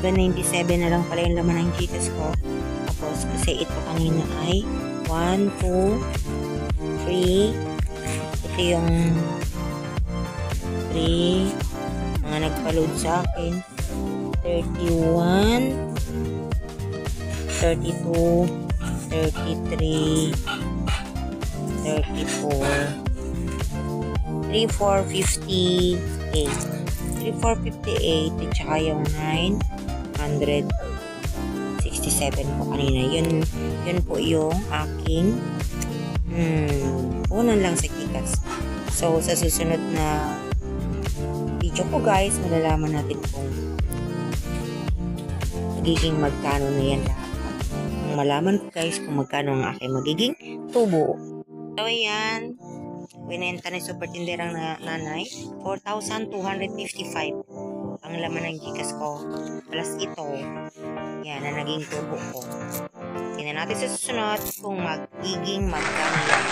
797 na lang pala yung laman ng Gcash ko. Tapos, kasi ito kanina ay 1, 2, 3. Ito yung 3. Mga nagpa-load sa akin. 31, 32, 33, 34, 3458. 3458 at saka yung 967 po kanina. Yun po yung aking punan lang sa Gcash. So, sa susunod na video ko guys, malalaman natin kung magiging magkano na yan lahat. Kung malaman ko guys kung magkano ang aking magiging tubo. So, ayan. Winenta ni super tinderang nanay 4,255 ang laman ng Gcash ko plus ito yan na naging tubo ko. Tingnan natin sa susunod kung magiging magkano yan.